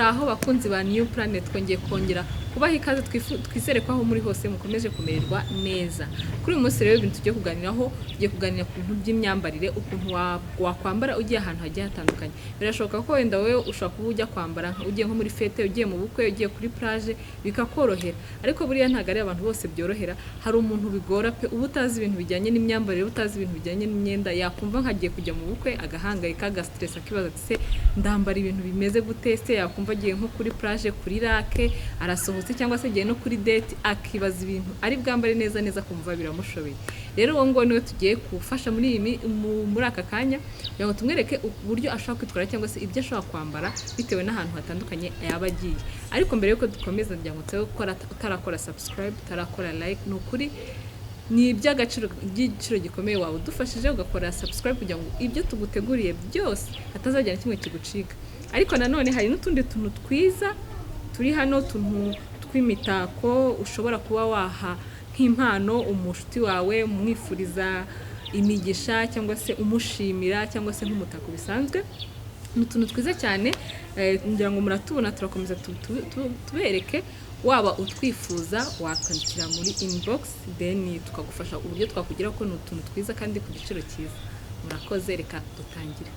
muraho bakunzi ba New Planet twongeye kongera kubaha ikaze twizere ko aho muri hose mukomeje kumererwa neza. Kuri uyu munsi rero ibintu tugiye kuganira ku bintu by'imyambarire, ukuntu wakwambara ugiye ahantu hagiye hatandukanye. Birashoboka ko wenda wewe ushaka kuba ujya kwambara ugiye nko muri fete, ugiye mu bukwe, ugiye kuri plage bikakorohera, ariko buriya ntago ari abantu bose byorohera. Hari umuntu bigora pe, uba utazi ibintu bijyanye n'imyambarire, utazi ibintu bijyanye n'imyenda, yakumva nkagiye kujya mu bukwe agahangayika, agastress, akibaza ati se ndambara ibintu bimeze gute, se yakumva agiye nko kuri plage, kuri lake arasohotse cyangwa se agiye no kuri date akibaza ibintu ari bwambare neza kumva biramushobeye. Rero uwo ngo niwe tugiye kufasha muri aka kanya kugira ngo tumwereke uburyo ashaka kwitwara cyangwa se ibyo ashaka kwambara bitewe n'ahantu hatandukanye yaba agiye. Ariko mbere yuko dukomeza kugira ngo utarakora subscribe, utarakora like, ni ukuri ni iby'agaciro gikomeye waba udufashije ugakora subscribe kugira ngo ibyo tuguteguriye byose hatazagira na kimwe kigucika. Ariko nanone hari n'utundi tuntu twiza turi hano, tuntu tw'imitako ushobora kuba waha nk'impano umushuti wawe, umwifuriza imigisha cyangwa se umushimira cyangwa se nk'umutako bisanzwe. Ni utuntu twiza cyane ngira ngo muratubona, turakomeza tubereke. Waba utwifuza wakandikira muri inbox, then tukagufasha uburyo twakugira ko ni utuntu twiza kandi ku giciro cyiza. Murakoze, reka dutangire.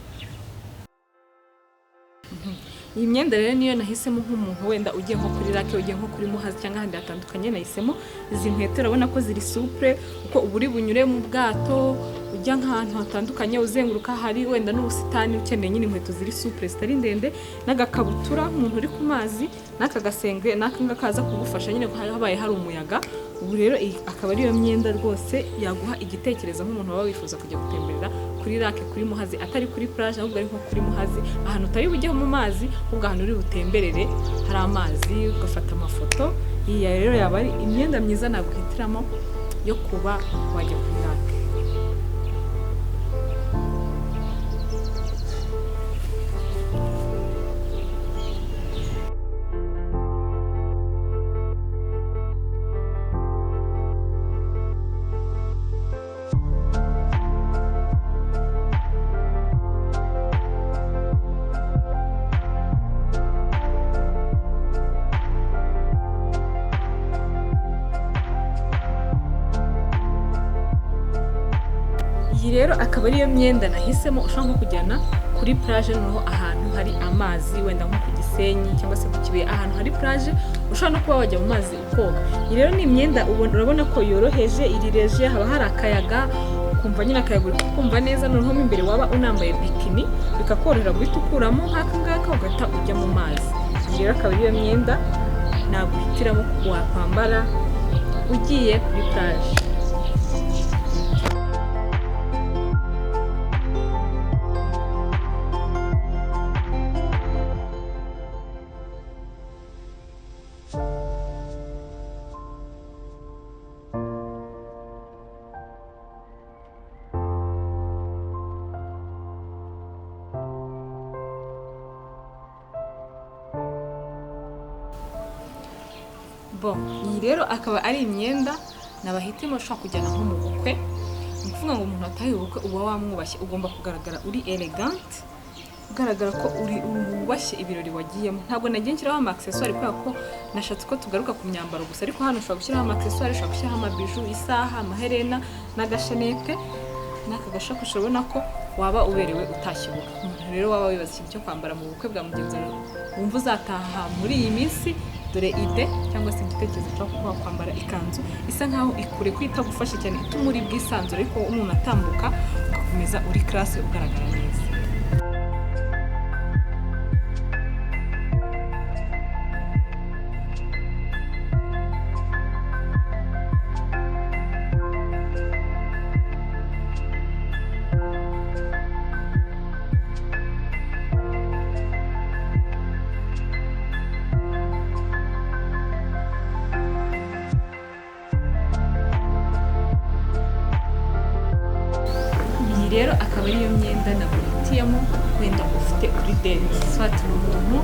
Iyi myenda rero niyo nahisemo nk'umuntu wenda ugiye nko kuri lake, ugiye nko kuri Muhazi cyangwa ahandi hatandukanye. Nahisemo izi nkweto, urabona ko ziri souple, uko uburi bunyure mu bwato ujya nk'ahantu hatandukanye uzenguruka, hari wenda n'ubusitani ukeneye nyine inkweto ziri souple zitari ndende, n'agakabutura umuntu uri ku mazi, n'aka gasenge kaza kugufasha nyine habaye hari umuyaga. Ubu rero akaba ariyo myenda rwose yaguha igitekerezo nk'umuntu waba wifuza kujya gutemberera kuri lake, kuri Muhazi, atari kuri plage ahubwo ari nko kuri Muhazi, ahantu utari bujye mu mazi ahubwo ahantu uri butemberere hari amazi ugafata amafoto. Iyi rero yaba ari imyenda myiza naguhitiramo yo kuba wajya kuri lake. Iyi rero akaba ariyo myenda nahisemo ushobora nko kujyana kuri plage, noneho ahantu hari amazi wenda nko ku Gisenyi cyangwa se ku Kibuye, ahantu hari plage ushobora no kuba wajya mu mazi ukoga. Iyi rero ni imyenda urabona ko yoroheje, irireje, haba hari akayaga, ukumva nyine akayaga uri kumva neza, noneho mo imbere waba unambaye bikini bikakorohera guhita ukuramo nk'aka ngaka ugahita ujya mu mazi. Iyi rero akaba ariyo myenda naguhitiramo wakwambara ugiye kuri plage. Iyi rero akaba ari imyenda nabahitimo ushobora kujyana nko mu bukwe. Ni ukuvuga ngo umuntu atahiye ubukwe uba wamwubashye, ugomba kugaragara uri elegant, ugaragara ko wubashye ibirori wagiyemo. Ntabwo nagiye nshyiraho ama-accessoires kubera ko nashatse ko tugaruka ku myambaro gusa, ariko hano ushobora gushyiraho ama-accessoires, ushobora gushyiraho amabiju, isaha, amaherena n'agashanete n'aka gashakoshi. Urabona ko waba uberewe utashye ubukwe. Umuntu rero waba wibaza ikintu cyo kwambara mu bukwe bwa mugenzi wawe wumva uzataha muri iyi minsi, dore ide cyangwa se igitekerezo cyo kuba kwambara ikanzu isa nkaho ikure kwita gufasha cyane, ituma uri bwisanzure ariko umuntu atambuka ugakomeza uri classe ugaragara neza. Rero akaba ariyo myenda naguhitiyemo wenda ufite kuri date, swati umuntu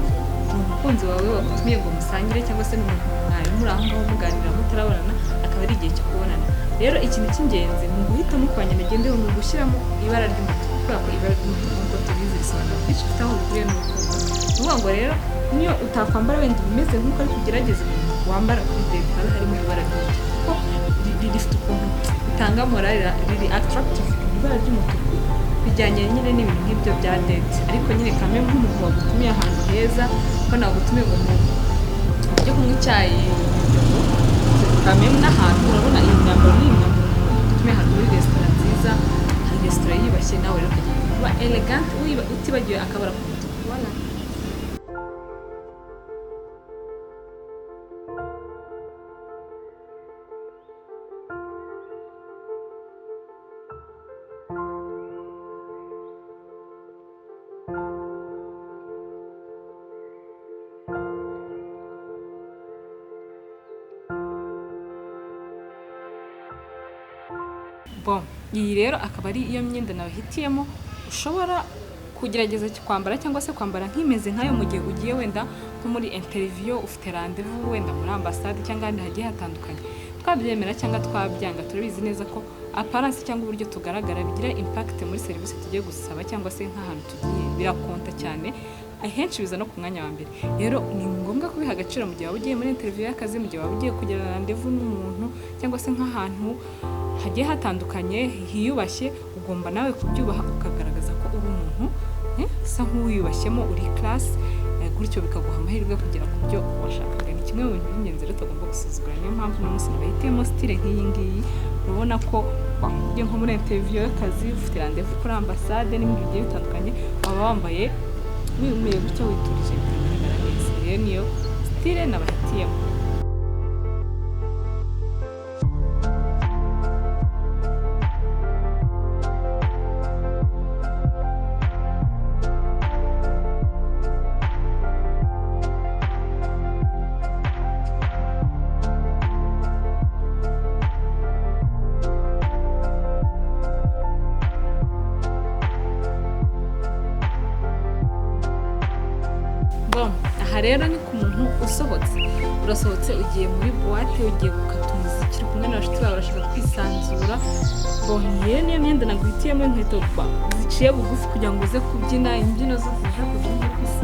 umukunzi wawe wagutumiye ngo musangire cyangwa se n'umuntu mwari muri aho ngaho muganira mutarabonana, akaba ari igihe cyo kubonana. Rero ikintu cy'ingenzi mu guhitamo kwa nyabagendwa ni ugushyiramo ibara ry'umutuku, kubera ko ibara ry'umutuku nk'uko tubizi risobanura byinshi bifite aho bihuriye n'urukundo. Ni ukuvuga ngo rero niyo utakwambara wenda bimeze nk'uko ari kugerageza wambara kuri date haba harimo ibara ry'umutuku kuko rifite ukuntu bitanga morale riri attractive ibara ry'umutuku bijyanye nyine n'ibintu nk'ibyo bya date ariko nyine kamwe nk'umuntu wagutumiye ahantu heza ko nagutumiye ngo ujye kunywa icyayi kamwe n'ahantu urabona iyi myambaro ni imyambaro utumiye ahantu muri resitora nziza hari resitora yiyubashye nawe rero ukajya kuba elegant utibagiwe akabara k'umutuku wala bon iyi rero akaba ari iyo myenda nabahitiyemo ushobora kugerageza kwambara cyangwa se kwambara nk'imeze nkayo mu gihe ugiye wenda nko muri interview ufite rendezvous wenda muri ambassade cyangwa ahandi hagiye hatandukanye twabyemera cyangwa twabyanga turabizi neza ko apparence cyangwa uburyo tugaragara bigira impact muri service tugiye gusaba cyangwa se nk'ahantu tugiye birakonta cyane ahenshi biza no ku mwanya wa mbere rero ni ngombwa kubiha agaciro mu gihe waba ugiye muri interview y'akazi mu gihe waba ugiye kugira rendezvous n'umuntu cyangwa se nk'ahantu hagiye hatandukanye hiyubashye ugomba nawe kubyubaha ukagaragaza ko uri umuntu usa nk'uwiyubashyemo uri class gutyo bikaguha amahirwe kugera ku byo washakaga ni kimwe mu bintu by'ingenzi rero tugomba gusuzugura niyo mpamvu uno munsi bahitiyemo style nk'iyi ngiyi urabona ko ugiye nko muri interview y'akazi ufite rendezvous kuri ambassade n'ibindi bigiye bitandukanye waba wambaye wimeye gutyo witurije bikagaragara neza rero niyo style nabahitiyemo aha rero ni ku muntu urasohotse ugiye muri boîte ugiye gukata umuziki uri kumwe n'abashyitsi bawe barashaka kwisanzura niyo niyo myenda naguhitiyemo inkweto ziciye bugufi kugira ngo uze kubyina imbyino zose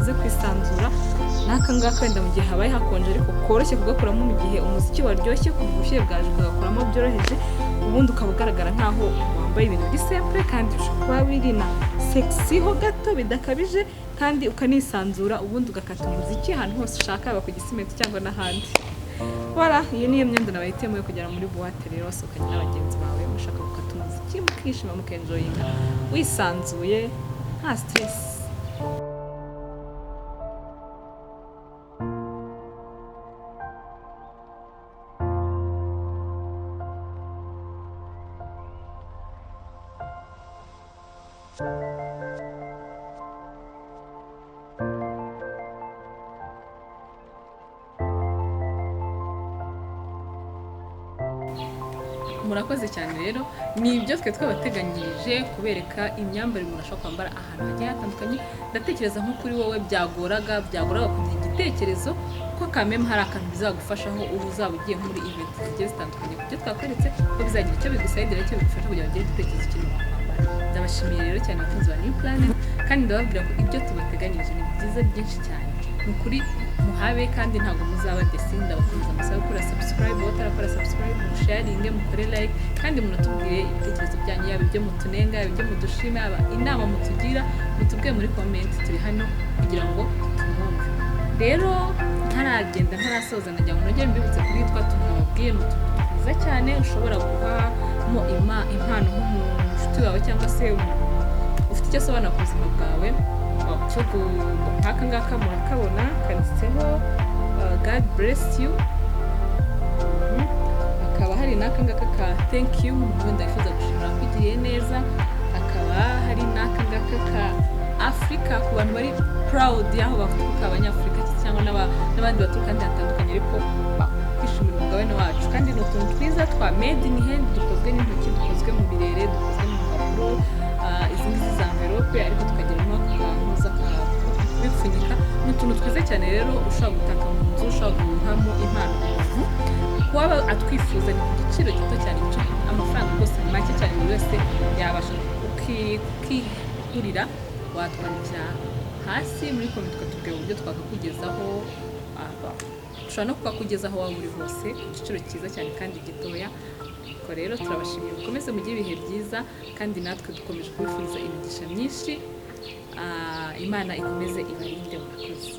uze kwisanzura n'aka ngaka wenda mu gihe habaye hakonje ariko koroshye kugakuramo mu gihe umuziki waryoshye ku bushyuhe bwaje ukagakuramo byoroheje ubundi ukaba ugaragara nk'aho wambaye ibintu biri simple kandi ushobora kuba wirina sexy ho gato bidakabije kandi ukanisanzura ubundi ugakata umuziki ahantu hose ushaka haba ku gisimenti cyangwa n'ahandi voilà iyo niyo myenda nabahitiyemo yo kugera muri boîte rero wasohokanye n'abagenzi bawe mushaka gukata umuziki mukishima mukenjoyinga wisanzuye nta stress murakoze cyane rero ni ibyo twe twabateganyirije kubereka imyambarire umuntu ashobora kwambara ahantu hagiye hatandukanye ndatekereza nko kuri wowe byagoraga kugira igitekerezo ko kameme hari akantu bizagufashaho ubu uzaba ugiye muri event zigiye zitandukanye kubyo twakweretse ko bizagira icyo bigusayidira icyo bigufasha kugira ngo ugire igitekerezo kiri mu kwambara ndabashimiye rero cyane abakunzi ba New Planet kandi ndababwira ko ibyo tubateganyirije ni byiza byinshi cyane ni ukuri muhabe kandi ntabwo muzaba desinda abakunzi amasaba gukora subscribe batarakora subscribe musharinge mukore like kandi munatubwire ibitekerezo byanyu yaba ibyo mutunenga yaba ibyo mudushima yaba inama mutugira mutubwiye muri comment turi hano kugira ngo tumwumve rero ntarasoza najya ngo nongere mbibutse kuri twa tumubwiye twiza cyane ushobora guhamo impano nk'umushuti wawe cyangwa se ufite icyo asobanura ku buzima bwawe nk'aka ngaka murakabona kanditseho God bless you hakaba hari n'aka ngaka ka thank you wenda wifuza gushimira kugiriye neza hakaba hari n'aka ngaka ka Africa ku bantu bari proud y'aho baturuka abanyafurika cyangwa n'abandi baturuka kandi hatandukanye ariko kwishimira umugabane wacu kandi ni utuntu twiza twa made in hand dukozwe n'intoki dukozwe mu birere dukozwe mu mpapuro izi ngizi za envelope ariko tukageramo akantuza bipfunyika ni utuntu twiza cyane rero ushobora gutaka mu nzu ushobora guhamo impano umuntu waba atwifuza ni ku giciro gito cyane amafaranga rwose make cyane buri wese yabasha kukigurira watwandikira hasi muri comment ukatubwira uburyo twakakugezaho. Ushobora no kukakugezaho waba uri hose ku giciro cyiza cyane kandi gitoya. Ubwo rero turabashimiye, mukomeze mugire ibihe byiza, kandi natwe dukomeje kubifuriza imigisha myinshi. Imana ikomeze ibarinde, murakoze.